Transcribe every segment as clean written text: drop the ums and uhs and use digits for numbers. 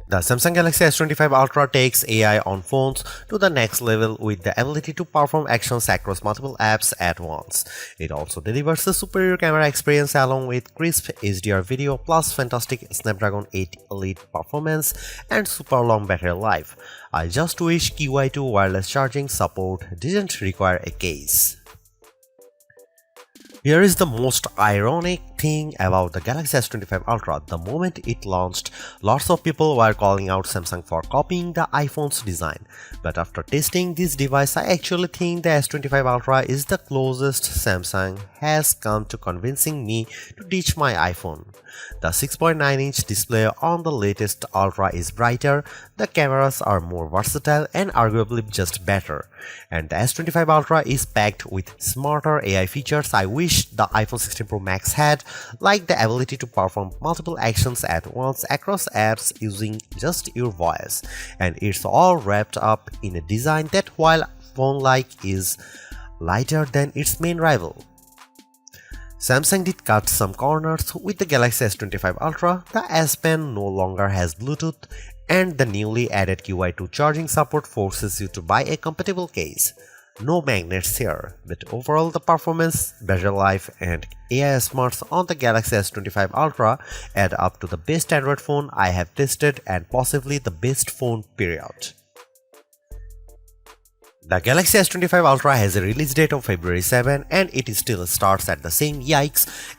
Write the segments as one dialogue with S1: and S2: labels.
S1: The Samsung Galaxy S25 Ultra takes AI on phones to the next level with the ability to perform actions across multiple apps at once. It also delivers a superior camera experience along with crisp HDR video plus fantastic Snapdragon 8 Elite performance and super long battery life. I just wish QI2 wireless charging support didn't require a case. Here is the most ironic thing about the Galaxy S25 Ultra. The moment it launched, lots of people were calling out Samsung for copying the iPhone's design. But after testing this device, I actually think the S25 Ultra is the closest Samsung has come to convincing me to ditch my iPhone. The 6.9-inch display on the latest Ultra is brighter, the cameras are more versatile and arguably just better. And the S25 Ultra is packed with smarter AI features I wish the iPhone 16 Pro Max had, like the ability to perform multiple actions at once across apps using just your voice. And it's all wrapped up in a design that, while phone-like, is lighter than its main rival. Samsung did cut some corners with the Galaxy S25 Ultra. The S Pen no longer has Bluetooth, and the newly added QI2 charging support forces you to buy a compatible case. No magnets here, but overall the performance, battery life and AI smarts on the Galaxy S25 Ultra add up to the best Android phone I have tested and possibly the best phone period. The Galaxy S25 Ultra has a release date of February 7 and it still starts at the same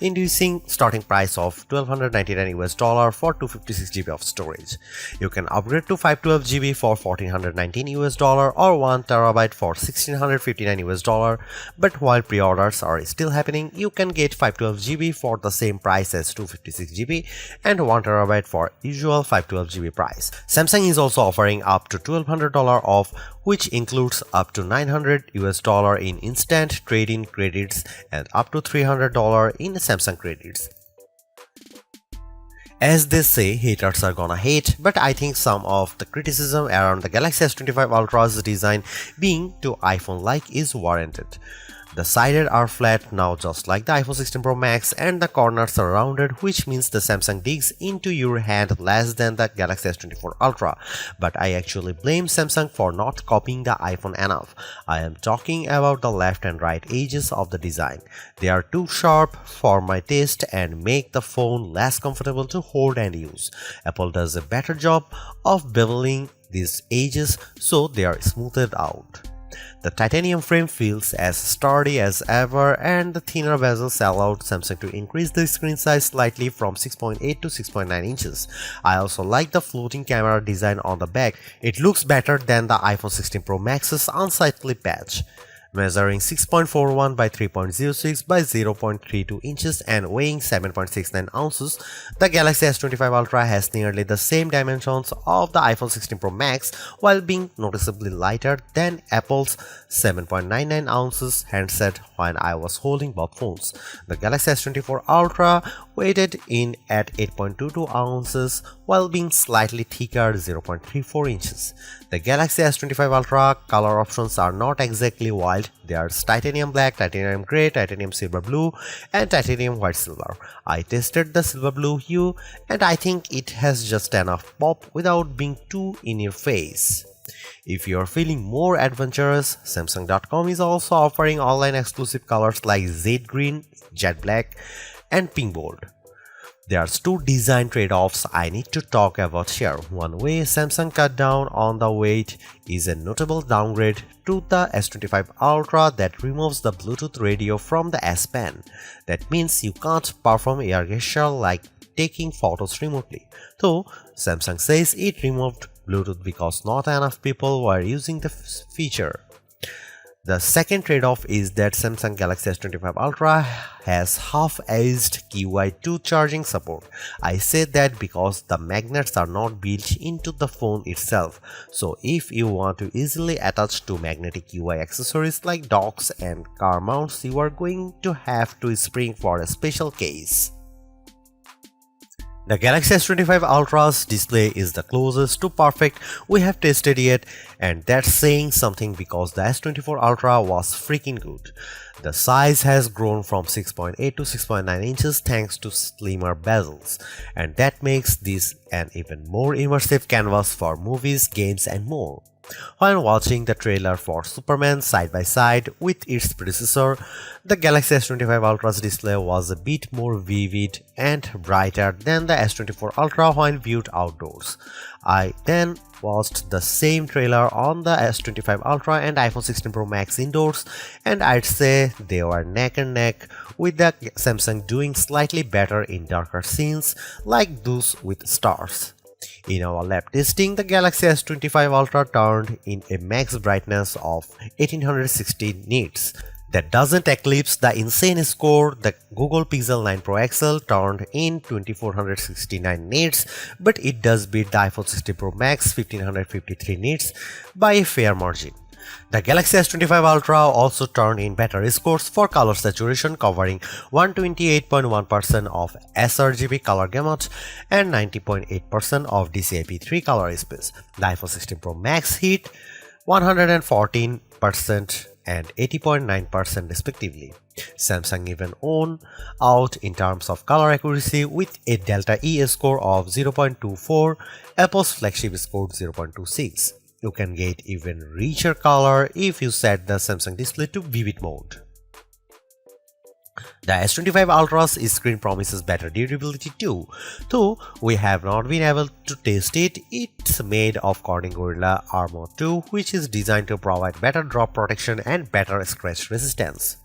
S1: inducing starting price of $1,299 for 256GB of storage. You can upgrade to 512GB for $1,419 or 1TB for $1,659, but while pre-orders are still happening, you can get 512GB for the same price as 256GB and 1TB for usual 512GB price. Samsung is also offering up to $1,200 off, which includes up to $900 in instant trade-in credits and up to $300 in Samsung credits. As they say, haters are gonna hate, but I think some of the criticism around the Galaxy S25 Ultra's design being too iPhone-like is warranted. The sides are flat now just like the iPhone 16 Pro Max and the corners are rounded, which means the Samsung digs into your hand less than the Galaxy S24 Ultra. But I actually blame Samsung for not copying the iPhone enough. I am talking about the left and right edges of the design. They are too sharp for my taste and make the phone less comfortable to hold and use. Apple does a better job of beveling these edges so they are smoothed out. The titanium frame feels as sturdy as ever and the thinner bezels allowed Samsung to increase the screen size slightly from 6.8 to 6.9 inches. I also like the floating camera design on the back. It looks better than the iPhone 16 Pro Max's unsightly patch. Measuring 6.41 by 3.06 by 0.32 inches and weighing 7.69 ounces, the Galaxy S25 Ultra has nearly the same dimensions of the iPhone 16 Pro Max while being noticeably lighter than Apple's 7.99 ounces handset when I was holding both phones. The Galaxy S24 Ultra weighted in at 8.22 ounces while being slightly thicker 0.34 inches. The Galaxy S25 Ultra color options are not exactly wild. They are titanium black, titanium grey, titanium silver blue and titanium white silver. I tested the silver blue hue and I think it has just enough pop without being too in your face. If you are feeling more adventurous, Samsung.com is also offering online exclusive colors like Jade Green, Jet Black and Pink Gold. There's two design trade-offs I need to talk about here. One way Samsung cut down on the weight is a notable downgrade to the S25 Ultra that removes the Bluetooth radio from the S Pen. That means you can't perform air gesture like taking photos remotely. Though Samsung says it removed Bluetooth because not enough people were using the feature. The second trade-off is that Samsung Galaxy S25 Ultra has half-edged QI2 charging support. I say that because the magnets are not built into the phone itself. So if you want to easily attach two magnetic UI accessories like docks and car mounts, you are going to have to spring for a special case. The Galaxy S25 Ultra's display is the closest to perfect we have tested yet, and that's saying something because the S24 Ultra was freaking good. The size has grown from 6.8 to 6.9 inches thanks to slimmer bezels, and that makes this an even more immersive canvas for movies, games, and more. When watching the trailer for Superman side by side with its predecessor, the Galaxy S25 Ultra's display was a bit more vivid and brighter than the S24 Ultra when viewed outdoors. I then watched the same trailer on the S25 Ultra and iPhone 16 Pro Max indoors, and I'd say they were neck and neck, with the Samsung doing slightly better in darker scenes like those with stars. In our lab testing, the Galaxy S25 Ultra turned in a max brightness of 1860 nits. That doesn't eclipse the insane score the Google Pixel 9 Pro XL turned in 2469 nits, but it does beat the iPhone 16 Pro Max 1553 nits by a fair margin. The Galaxy S25 Ultra also turned in better scores for color saturation, covering 128.1% of sRGB color gamut and 90.8% of DCI-P3 color space. The iPhone 16 Pro Max hit 114% and 80.9% respectively. Samsung even won out in terms of color accuracy with a Delta E score of 0.24, Apple's Flagship scored 0.26. You can get even richer color if you set the Samsung display to vivid mode. The S25 Ultra's screen promises better durability too. Though we have not been able to test it, it's made of Corning Gorilla Armor 2, which is designed to provide better drop protection and better scratch resistance.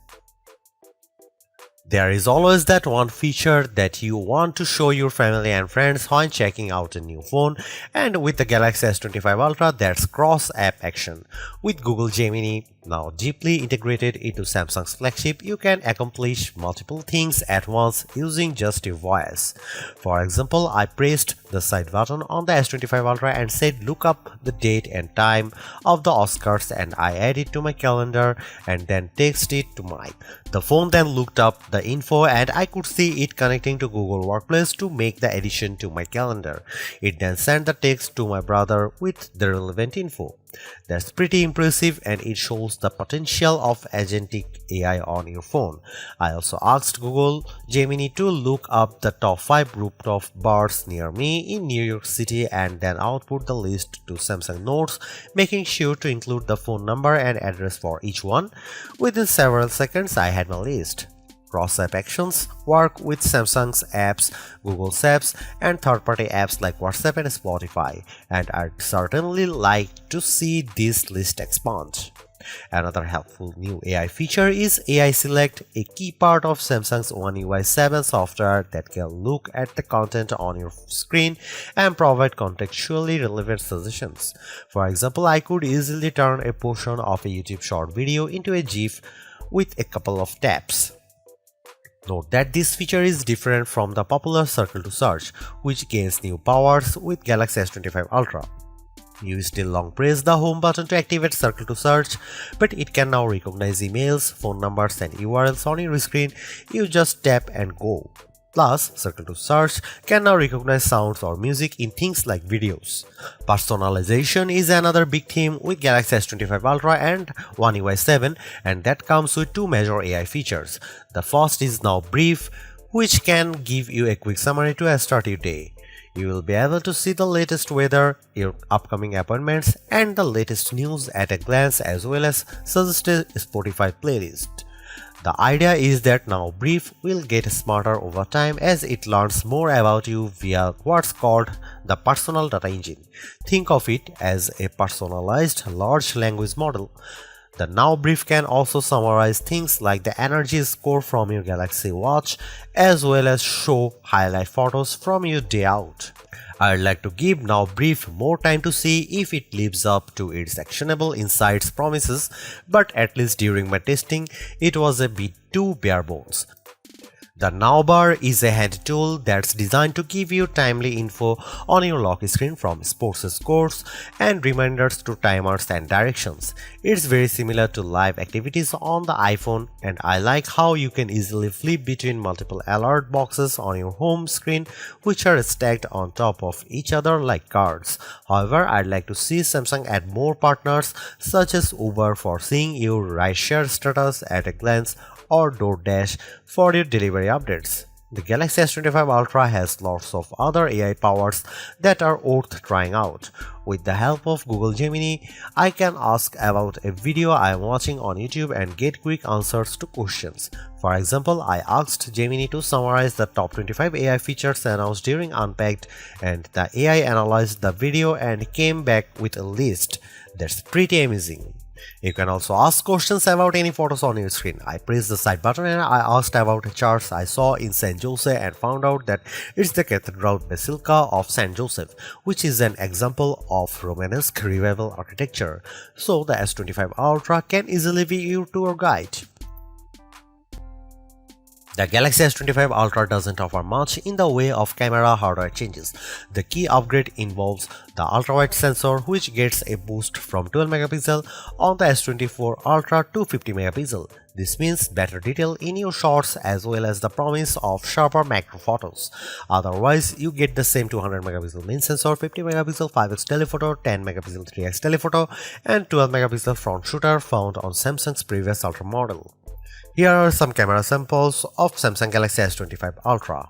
S1: There is always that one feature that you want to show your family and friends when checking out a new phone, and with the Galaxy S25 Ultra, that's cross-app action. With Google Gemini now deeply integrated into Samsung's Flagship, you can accomplish multiple things at once using just your voice. For example, I pressed the side button on the S25 Ultra and said look up the date and time of the Oscars, and I add it to my calendar and then text it to Mike. The phone then looked up the info and I could see it connecting to Google Workplace to make the addition to my calendar. It then sent the text to my brother with the relevant info. That's pretty impressive, and it shows the potential of agentic AI on your phone. I also asked Google Gemini to look up the top 5 rooftop bars near me in New York City and then output the list to Samsung Notes, making sure to include the phone number and address for each one. Within several seconds, I had my list. Cross-app actions work with Samsung's apps, Google's apps, and third-party apps like WhatsApp and Spotify, and I'd certainly like to see this list expand. Another helpful new AI feature is AI Select, a key part of Samsung's One UI 7 software that can look at the content on your screen and provide contextually relevant suggestions. For example, I could easily turn a portion of a YouTube short video into a GIF with a couple of taps. Note that this feature is different from the popular Circle to Search, which gains new powers with Galaxy S25 Ultra. You still long press the home button to activate Circle to Search, but it can now recognize emails, phone numbers, and URLs on your screen. You just tap and go. Plus, Circle to Search can now recognize sounds or music in things like videos. Personalization is another big theme with Galaxy S25 Ultra and One UI 7, and that comes with two major AI features. The first is Now Brief, which can give you a quick summary to start your day. You will be able to see the latest weather, your upcoming appointments, and the latest news at a glance, as well as suggest a Spotify playlist. The idea is that Now Brief will get smarter over time as it learns more about you via what's called the personal data engine. Think of it as a personalized large language model. The Now Brief can also summarize things like the energy score from your Galaxy Watch, as well as show highlight photos from your day out. I'd like to give Now Brief more time to see if it lives up to its actionable insights promises, but at least during my testing, it was a bit too bare bones. The Now bar is a hand tool that's designed to give you timely info on your lock screen from sports scores and reminders to timers and directions. It's very similar to live activities on the iPhone, and I like how you can easily flip between multiple alert boxes on your home screen which are stacked on top of each other like cards. However, I'd like to see Samsung add more partners such as Uber for seeing your rideshare status at a glance or DoorDash for your delivery updates. The Galaxy S25 Ultra has lots of other AI powers that are worth trying out. With the help of Google Gemini, I can ask about a video I am watching on YouTube and get quick answers to questions. For example, I asked Gemini to summarize the top 25 AI features announced during Unpacked, and the AI analyzed the video and came back with a list. That's pretty amazing. You can also ask questions about any photos on your screen. I pressed the side button and I asked about a church I saw in St. Joseph and found out that it's the Cathedral Basilica of St. Joseph, which is an example of Romanesque revival architecture. So the S25 Ultra can easily be your tour guide. The Galaxy S25 Ultra doesn't offer much in the way of camera hardware changes. The key upgrade involves the ultra-wide sensor, which gets a boost from 12 megapixel on the S24 Ultra to 50 megapixel. This means better detail in your shots as well as the promise of sharper macro photos. Otherwise, you get the same 200 megapixel main sensor, 50 megapixel 5x telephoto, 10 megapixel 3x telephoto, and 12 megapixel front shooter found on Samsung's previous Ultra model. Here are some camera samples of Samsung Galaxy S25 Ultra.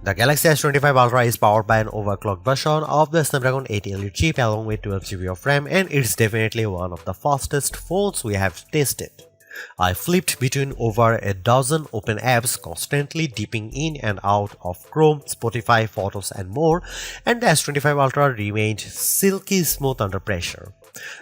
S1: The Galaxy S25 Ultra is powered by an overclocked version of the Snapdragon 8 Elite chip along with 12GB of RAM, and it's definitely one of the fastest phones we have tested. I flipped between over a dozen open apps, constantly dipping in and out of Chrome, Spotify, Photos and more, and the S25 Ultra remained silky smooth under pressure.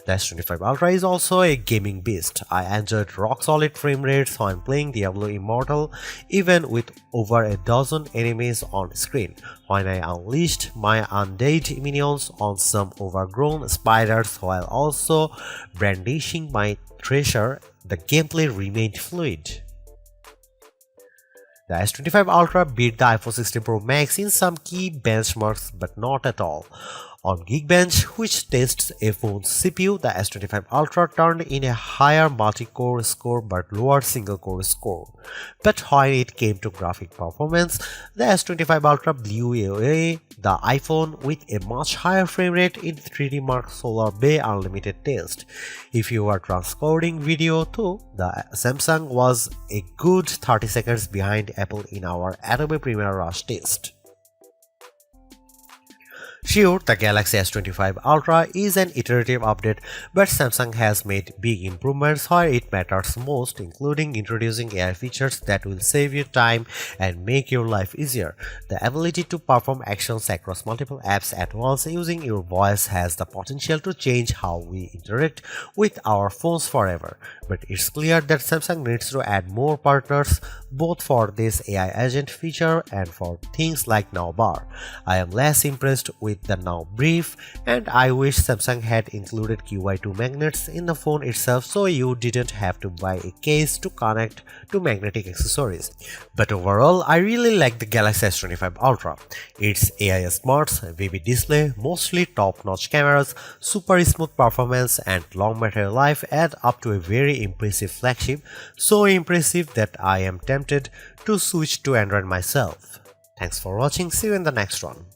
S1: The S25 Ultra is also a gaming beast. I enjoyed rock-solid frame rates when playing Diablo Immortal, even with over a dozen enemies on screen. When I unleashed my undead minions on some overgrown spiders while also brandishing my treasure, the gameplay remained fluid. The S25 Ultra beat the iPhone 16 Pro Max in some key benchmarks, but not at all. On Geekbench, which tests a phone's CPU, the S25 Ultra turned in a higher multi-core score but lower single-core score. But when it came to graphic performance, the S25 Ultra blew away the iPhone with a much higher frame rate in 3D Mark Solar Bay Unlimited test. If you are transcoding video too, the Samsung was a good 30 seconds behind Apple in our Adobe Premiere Rush test. Sure, the Galaxy S25 Ultra is an iterative update, but Samsung has made big improvements where it matters most, including introducing AI features that will save you time and make your life easier. The ability to perform actions across multiple apps at once using your voice has the potential to change how we interact with our phones forever. But it's clear that Samsung needs to add more partners, both for this AI agent feature and for things like Now Bar. I am less impressed with the Now Brief, and I wish Samsung had included QI2 magnets in the phone itself so you didn't have to buy a case to connect to magnetic accessories. But overall, I really like the Galaxy S25 Ultra. Its AI smarts, vivid display, mostly top-notch cameras, super smooth performance, and long battery life add up to a very impressive flagship, so impressive that I am tempted to switch to Android myself. Thanks for watching, see you in the next one.